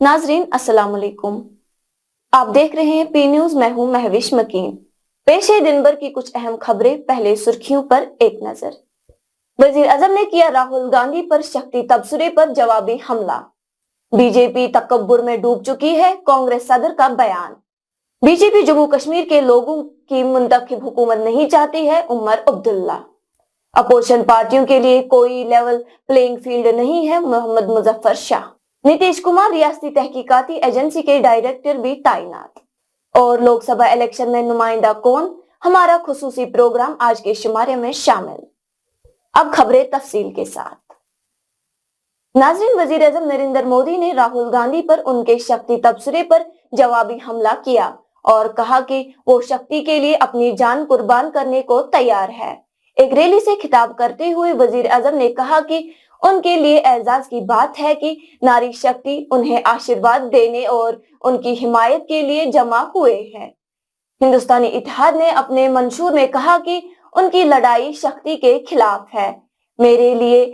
नाजरीन अस्सलाम वालेकुम। आप देख रहे हैं पी न्यूज। मैं हूं महविश मकीन। पेश है दिन भर की कुछ अहम खबरें। पहले सुर्खियों पर एक नजर। वजीर आजम ने किया राहुल गांधी पर शक्ति तबसरे पर जवाबी हमला। बीजेपी तकब्बुर में डूब चुकी है, कांग्रेस सदर का बयान। बीजेपी जम्मू कश्मीर के लोगों की मुंतखब हुकूमत नहीं चाहती है, उमर अब्दुल्ला। अपोजिशन पार्टियों के लिए कोई लेवल प्लेइंग फील्ड नहीं है, मोहम्मद मुजफ्फर शाह। नीतीश कुमार रियासती तहकीकाती एजेंसी के डायरेक्टर भी तैनात। और लोकसभा इलेक्शन में नुमाइंदा कौन, हमारा खुसूसी प्रोग्राम आज के शुमारे में शामिल। अब खबरें तफसील के साथ। नाज़रीन, वजीर आज़म नरेंद्र मोदी ने राहुल गांधी पर उनके शक्ति तबसरे पर जवाबी हमला किया और कहा कि वो शक्ति के लिए अपनी जान कुर्बान करने को तैयार है। एक रैली से खिताब करते हुए वजीर आजम ने कहा कि उनके लिए एजाज की बात है कि नारी शक्ति उन्हें आशीर्वाद देने और उनकी हिमायत के लिए जमा हुए हैं। हिंदुस्तानी इत्तेहाद ने अपने मंशूर में कहा कि उनकी लड़ाई शक्ति के खिलाफ है। मेरे लिए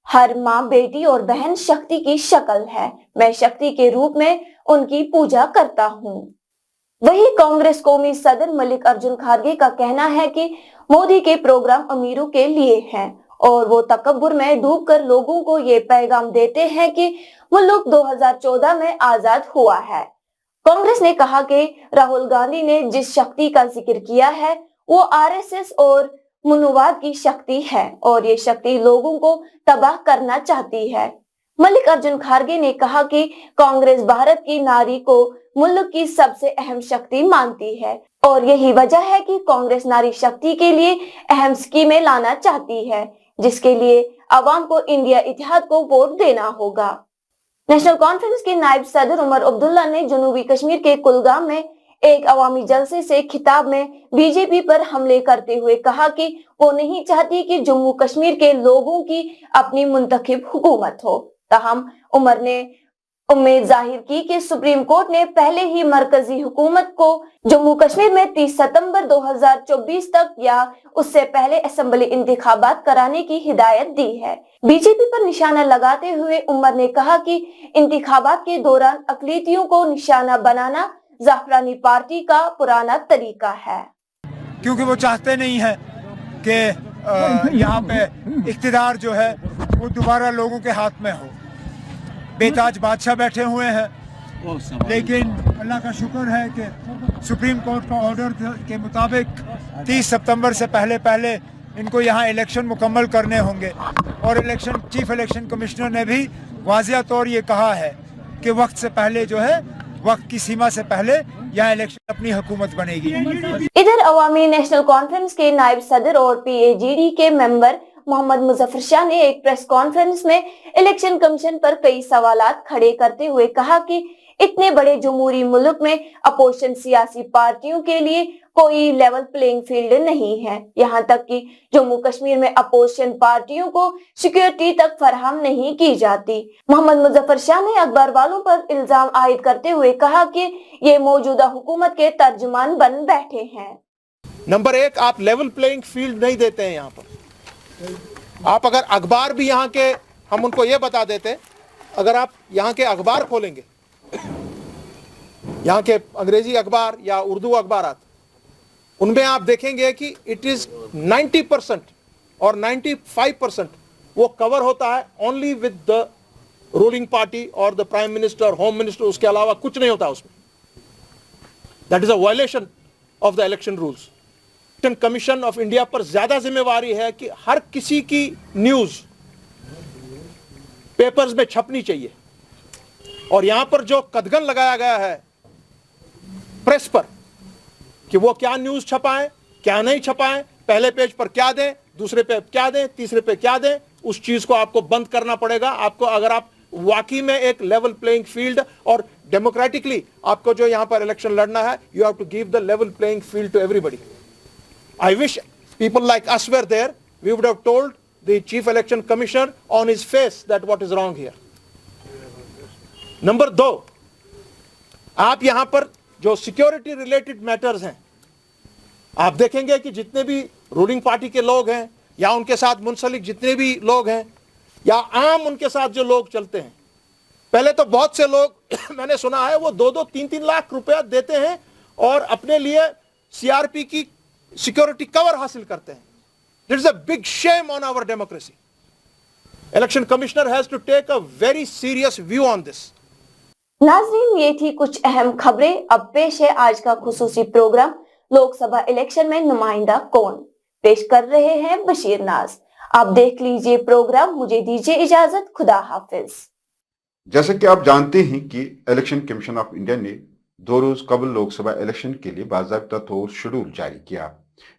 हर माँ, बेटी और बहन शक्ति की शक्ल है। मैं शक्ति के रूप में उनकी पूजा करता हूँ। वही कांग्रेस कौमी सदर मल्लिकार्जुन खड़गे का कहना है कि मोदी के प्रोग्राम अमीरों के लिए हैं और वो तकब्बुर में डूबकर लोगों को ये पैगाम देते हैं कि मुल्क 2014 में आजाद हुआ है। कांग्रेस ने कहा कि राहुल गांधी ने जिस शक्ति का जिक्र किया है वो आरएसएस और मनुवाद की शक्ति है और ये शक्ति लोगों को तबाह करना चाहती है। मल्लिकार्जुन खड़गे ने कहा कि कांग्रेस भारत की नारी को मुल्क की सबसे अहम शक्ति मानती है और यही वजह है कि कांग्रेस नारी शक्ति के लिए अहम स्कीमें लाना चाहती है, जिसके लिए अवाम को इंडिया इत्तेहाद को वोट देना होगा। नेशनल कॉन्फ्रेंस के नायब सदर उमर अब्दुल्ला ने जनूबी कश्मीर के कुलगाम में एक अवामी जलसे से खिताब में बीजेपी पर हमले करते हुए कहा कि वो नहीं चाहती कि जम्मू कश्मीर के लोगों की अपनी मुंतखब हुकूमत हो। ताहम उमर ने उम्मीद जाहिर की कि सुप्रीम कोर्ट ने पहले ही मरकजी हुकूमत को जम्मू कश्मीर में 30 सितंबर 2024 तक या उससे पहले असेंबली इंतखाबात कराने की हिदायत दी है। बीजेपी पर निशाना लगाते हुए उमर ने कहा कि इंतखाबात के दौरान अकलीतियों को निशाना बनाना ज़ाफ़रानी पार्टी का पुराना तरीका है, क्योंकि वो चाहते नहीं है कि यहाँ पे इख्तिदार जो है वो दोबारा लोगों के हाथ में हो। बेताज बादशाह बैठे हुए हैं, लेकिन अल्लाह का शुक्र है कि सुप्रीम कोर्ट का ऑर्डर के मुताबिक 30 सितंबर से पहले इनको यहाँ इलेक्शन मुकम्मल करने होंगे और चीफ इलेक्शन कमिश्नर ने भी वाज़िया तौर ये कहा है कि वक्त से पहले जो है, वक्त की सीमा से पहले यहाँ इलेक्शन अपनी हुकूमत बनेगी। इधर अवामी नेशनल कॉन्फ्रेंस के नायब सदर और पीएजीडी के मेंबर मोहम्मद मुजफ्फर शाह ने एक प्रेस कॉन्फ्रेंस में इलेक्शन कमीशन पर कई सवालात खड़े करते हुए कहा कि इतने बड़े जमहूरी मुल्क में अपोजिशन सियासी पार्टियों के लिए कोई लेवल प्लेइंग फील्ड नहीं है। यहाँ तक कि जम्मू कश्मीर में अपोजिशन पार्टियों को सिक्योरिटी तक फराहम नहीं की जाती। मोहम्मद मुजफ्फर शाह ने अखबार वालों पर इल्जाम आयद करते हुए कहा कि ये मौजूदा हुकूमत के तर्जुमान बन बैठे हैं। नंबर एक, आप लेवल प्लेइंग फील्ड नहीं देते हैं। यहाँ पर आप अगर अखबार भी यहाँ के, हम उनको ये बता देते, अगर आप यहाँ के अखबार खोलेंगे, यहाँ के अंग्रेजी अखबार या उर्दू अखबारात, उनमें आप देखेंगे कि इट इज 90% और 95% वो कवर होता है only with the ruling party और the prime minister, home minister, उसके अलावा कुछ नहीं होता उसमें। That is a violation of the election rules. Election commission of India पर ज्यादा जिम्मेवारी है कि हर किसी की न्यूज पेपर्स में छपनी चाहिए और यहां पर जो कदगन लगाया गया है प्रेस पर कि वो क्या न्यूज छपाएं, क्या नहीं छपाएं, पहले पेज पर क्या दें, दूसरे पे क्या दें, तीसरे पे क्या दें, उस चीज को आपको बंद करना पड़ेगा। आपको, अगर आप वाकई में एक लेवल प्लेइंग फील्ड और डेमोक्रेटिकली आपको जो यहां पर इलेक्शन लड़ना है, you have to give the level playing field to everybody. I wish people like us were there. We would have told the Chief Election Commissioner on his face that what is wrong here. Number 2, आप यहां पर जो security related matters हैं, आप देखेंगे कि जितने भी रूलिंग पार्टी के लोग हैं या उनके साथ मुंसलिक जितने भी लोग हैं या आम उनके साथ जो लोग चलते हैं, पहले तो बहुत से लोग मैंने सुना है वो 2-3 लाख रुपया देते हैं और अपने लिए सीआरपी की सिक्योरिटी कवर हासिल करते हैं. This is a big shame on our democracy. Election Commissioner has to take a very serious view on this. नाजरीन, ये थी कुछ अहम खबरें. अब पेश है आज का खुसूसी प्रोग्राम लोकसभा इलेक्शन में नुमाइंदा कौन. पेश कर रहे हैं बशीर नाज. आप देख लीजिए प्रोग्राम. मुझे दीजिए इजाजत. खुदा हाफिज. जैसा कि आप जानते हैं कि इलेक्शन कमीशन ऑफ इंडिया ने 2 रोज कबल लोकसभा इलेक्शन के लिए बाकायदा तौर शेड्यूल जारी किया,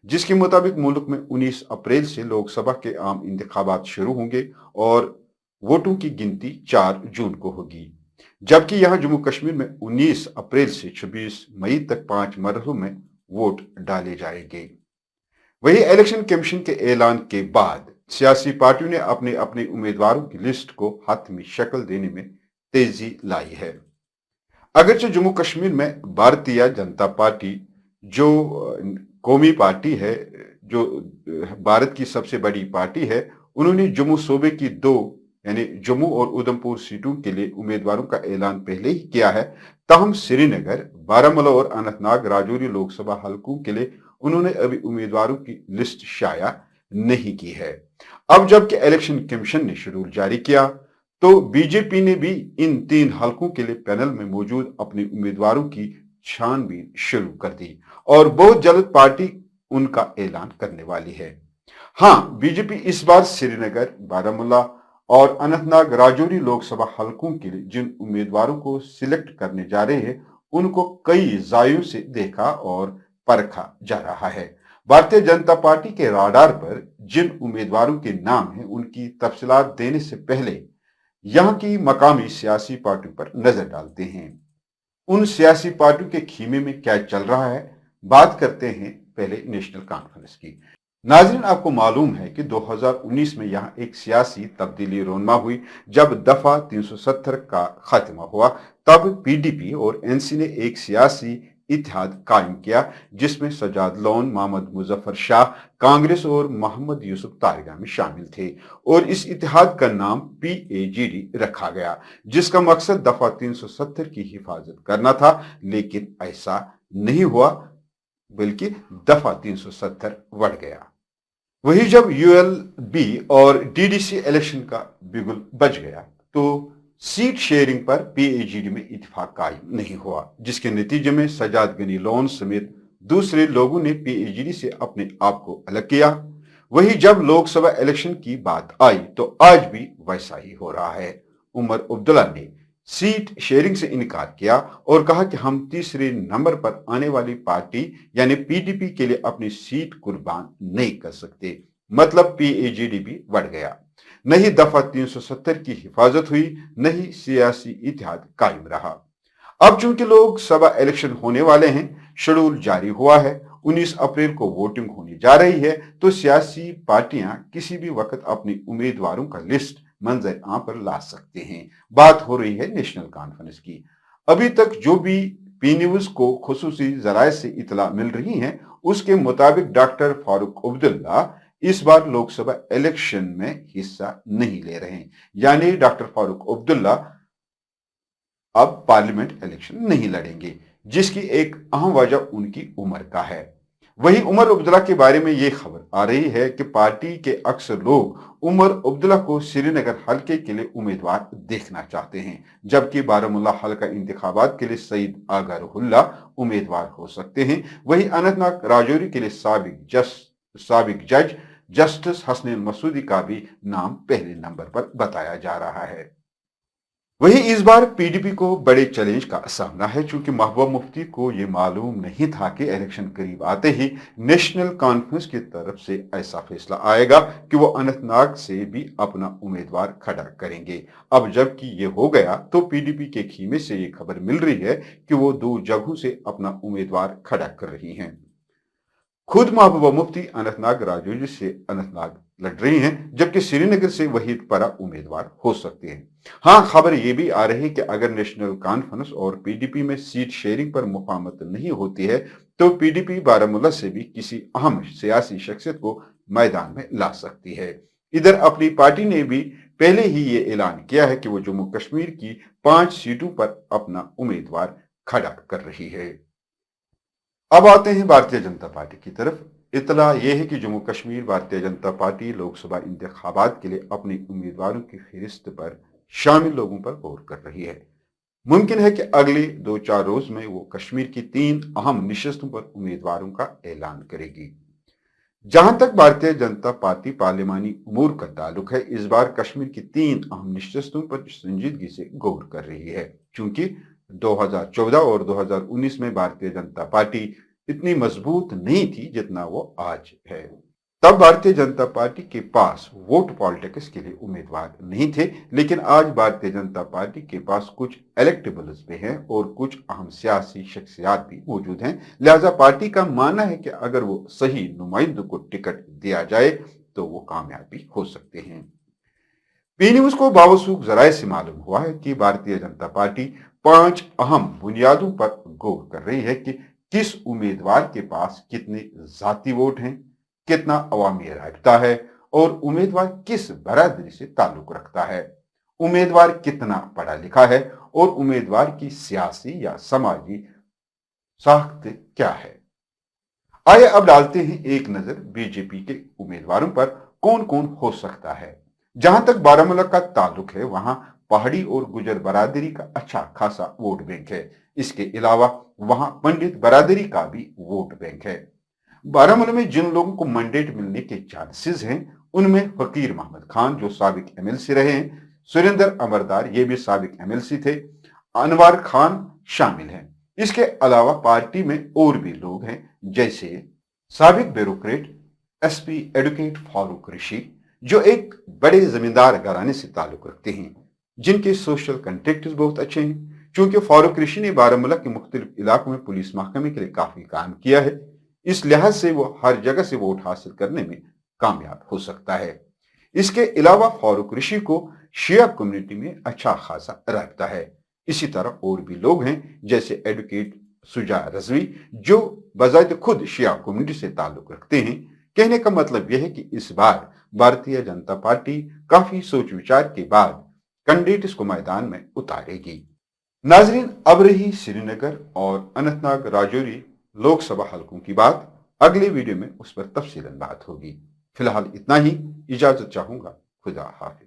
जिसके मुताबिक मुल्क में 19 अप्रैल से लोकसभा के आम इंतखाबात शुरू होंगे और वोटों की गिनती 4 जून को होगी, जबकि यहां जम्मू कश्मीर में 19 अप्रैल से 26 मई तक 5 मरहलों में वोट डाले जाएंगे. वही इलेक्शन कमीशन के ऐलान के बाद सियासी पार्टियों ने अपने अपने उम्मीदवारों की लिस्ट को हाथमी शक्ल देने में तेजी लाई है. अगरचे जम्मू कश्मीर में भारतीय जनता पार्टी जो कौमी पार्टी है, जो भारत की सबसे बड़ी पार्टी है, उन्होंने जम्मू सूबे की 2 यानी जम्मू और उधमपुर सीटों के लिए उम्मीदवारों का ऐलान पहले ही किया है. ताहम श्रीनगर, बारामूला और अनंतनाग राजौरी लोकसभा हलकों के लिए उन्होंने अभी उम्मीदवारों की लिस्ट शाया नहीं की है. अब जबकि इलेक्शन कमीशन ने शेड्यूल जारी किया तो बीजेपी ने भी इन 3 हलकों के लिए पैनल में मौजूद अपने उम्मीदवारों की छानबीन शुरू कर दी और बहुत जल्द पार्टी उनका ऐलान करने वाली है. हाँ, बीजेपी इस बार श्रीनगर, बारामूला और अनंतनाग राजौरी लोकसभा हलकों के लिए जिन उम्मीदवारों को सिलेक्ट करने जा रहे हैं उनको कई जायों से देखा और परखा जा रहा है. भारतीय जनता पार्टी के राडार पर जिन उम्मीदवारों के नाम हैं उनकी तफसीलात देने से पहले यहां की मकामी सियासी पार्टियों पर नजर डालते हैं. उन सियासी पार्टियों के खीमे में क्या चल रहा है, बात करते हैं पहले नेशनल कॉन्फ्रेंस की. नाज़रीन, आपको मालूम है कि 2019 में यहां एक सियासी तब्दीली रोनमा हुई. जब दफा 370 का खात्मा हुआ तब पीडीपी और एनसी ने एक सियासी इत्तेहाद कायम किया जिसमें सजाद लोन, मोहम्मद मुजफ्फर शाह, कांग्रेस और मोहम्मद यूसुफ तारगामी शामिल थे और इस इत्तेहाद का नाम PAGD रखा गया, जिसका मकसद दफा 370 की हिफाजत करना था. लेकिन ऐसा नहीं हुआ, बल्कि दफा 370 बढ़ गया. वही जब ULB और DDC इलेक्शन का बिगुल बज गया तो सीट शेयरिंग पर PAGD में इत्तेफाक कायम नहीं हुआ, जिसके नतीजे में सजाद गनी लोन समेत दूसरे लोगों ने PAGD से अपने आप को अलग किया. वही जब लोकसभा इलेक्शन की बात आई तो आज भी वैसा ही हो रहा है. उमर अब्दुल्ला ने सीट शेयरिंग से इनकार किया और कहा कि हम तीसरे नंबर पर आने वाली पार्टी यानी PDP के लिए अपनी सीट कुर्बान नहीं कर सकते. मतलब PAGD भी बढ़ गया. नहीं दफा 370 की हिफाजत हुई, नहीं सियासी इत्तेहाद कायम रहा. अब चूंकि लोकसभा इलेक्शन होने वाले हैं, शेड्यूल जारी हुआ है, 19 अप्रैल को वोटिंग होने जा रही है, तो सियासी पार्टियां किसी भी वक्त अपने उम्मीदवारों का लिस्ट मंजर आम पर ला सकते हैं. बात हो रही है नेशनल कॉन्फ्रेंस की. अभी तक जो भी पी न्यूज को खुसूसी जराये से इतला मिल रही है उसके मुताबिक डॉक्टर फारूक अब्दुल्ला इस बार लोकसभा इलेक्शन में हिस्सा नहीं ले रहे हैं. यानी डॉक्टर फारूक अब्दुल्ला अब पार्लियामेंट इलेक्शन नहीं लड़ेंगे, जिसकी एक अहम वजह उनकी उम्र का है. वही उमर अब्दुल्ला के बारे में यह खबर आ रही है कि पार्टी के अक्सर लोग उमर अब्दुल्ला को श्रीनगर हल्के के लिए उम्मीदवार देखना चाहते हैं, जबकि बारामूला हल्का इंतखाबात के लिए सईद आगा रुहुल्ला उम्मीदवार हो सकते हैं. वही अनंतनाग राजौरी के लिए साबिक जज जस्टिस हसनैन मसूदी का भी नाम पहले नंबर पर बताया जा रहा है. वही इस बार PDP को बड़े चैलेंज का सामना है, चूंकि महबूबा मुफ्ती को यह मालूम नहीं था कि इलेक्शन करीब आते ही नेशनल कॉन्फ्रेंस की तरफ से ऐसा फैसला आएगा कि वो अनंतनाग से भी अपना उम्मीदवार खड़ा करेंगे. अब जबकि ये हो गया तो PDP के खीमे से ये खबर मिल रही है कि वो 2 जगहों से अपना उम्मीदवार खड़ा कर रही हैं. खुद महबूबा मुफ्ती अनंतनाग राजौरी से अनंतनाग लड़ रही हैं, जबकि श्रीनगर से वहीद परा उम्मीदवार हो सकते हैं. हाँ, खबर यह भी आ रही है कि अगर नेशनल कॉन्फ्रेंस और PDP में सीट शेयरिंग पर मुफाहमत नहीं होती है तो PDP बारामूला से भी किसी अहम सियासी शख्सियत को मैदान में ला सकती है. इधर अपनी पार्टी ने भी पहले ही ये ऐलान किया है कि वो जम्मू कश्मीर की 5 सीटों पर अपना उम्मीदवार खड़ा कर रही है। अब आते हैं भारतीय जनता पार्टी की तरफ। इतला यह है कि जम्मू कश्मीर भारतीय जनता पार्टी लोकसभा इंतखाबात के लिए अपने उम्मीदवारों की फहरिस्त पर शामिल लोगों पर गौर कर रही है। मुमकिन है कि अगले 2-4 रोज में वो कश्मीर की 3 अहम नशिस्तों पर उम्मीदवारों का ऐलान करेगी। जहां तक भारतीय जनता पार्टी पार्लिमानी उमूर का ताल्लुक है, इस बार कश्मीर की 3 अहम नशिस्तों पर संजीदगी से गौर कर रही है, क्योंकि 2014 और 2019 में भारतीय जनता पार्टी इतनी मजबूत नहीं थी जितना वो आज है। तब भारतीय जनता पार्टी के पास वोट पॉलिटिक्स के लिए उम्मीदवार नहीं थे, लेकिन आज भारतीय जनता पार्टी के पास कुछ इलेक्टेबल्स भी हैं और कुछ अहम सियासी शख्सियात भी मौजूद हैं। लिहाजा पार्टी का मानना है कि अगर वो सही नुमाइंदों को टिकट दिया जाए तो वो कामयाब भी हो सकते हैं। पी न्यूज को बावसूख जराये से मालूम हुआ है कि भारतीय जनता पार्टी 5 अहम बुनियादों पर गौर कर रही है कि किस उम्मीदवार के पास कितने जाती वोट हैं, कितना अवामी राबता है और उम्मीदवार किस बरादरी से ताल्लुक रखता है, उम्मीदवार कितना पढ़ा लिखा है और उम्मीदवार की सियासी या समाजी साख्त क्या है। आइए अब डालते हैं एक नजर बीजेपी के उम्मीदवारों पर कौन कौन हो सकता है। जहां तक बारामूला का ताल्लुक है, वहां पहाड़ी और गुजर बरादरी का अच्छा खासा वोट बैंक है। इसके अलावा वहां पंडित बरादरी का भी वोट बैंक है। बारामूला में जिन लोगों को मैंडेट मिलने के चांसेस हैं, उनमें फकीर मोहम्मद खान जो साबिक एमएलसी रहे हैं, सुरेंद्र अमरदार ये भी साबिक एमएलसी थे, अनवर खान शामिल हैं। इसके अलावा पार्टी में और भी लोग हैं, जैसे साबिक ब्यूरोक्रेट एसपी एडवोकेट फारूक ऋषि जो एक बड़े जमींदार घराने से ताल्लुक रखते हैं, जिनके सोशल कंटेक्ट बहुत अच्छे हैं। क्योंकि फारूक ऋषि ने बारामूला के मुख्तलिफ इलाकों में पुलिस महकमे के लिए काफी काम किया है, इस लिहाज से वो हर जगह से वोट हासिल करने में कामयाब हो सकता है। इसके अलावा फारूक ऋषि को शिया कम्युनिटी में अच्छा खासा राबता है। इसी तरह और भी लोग हैं, जैसे एडवोकेट सुजा रजवी जो बजाय खुद शिया कम्युनिटी से ताल्लुक रखते हैं। कहने का मतलब यह है कि इस बार भारतीय जनता पार्टी काफी सोच विचार के बाद कैंडिडेट्स को मैदान में उतारेगी। नाजरीन, अब रही श्रीनगर और अनंतनाग राजौरी लोकसभा हलकों की बात। अगले वीडियो में उस पर तफसीलन बात होगी। फिलहाल इतना ही, इजाजत चाहूंगा। खुदा हाफिज।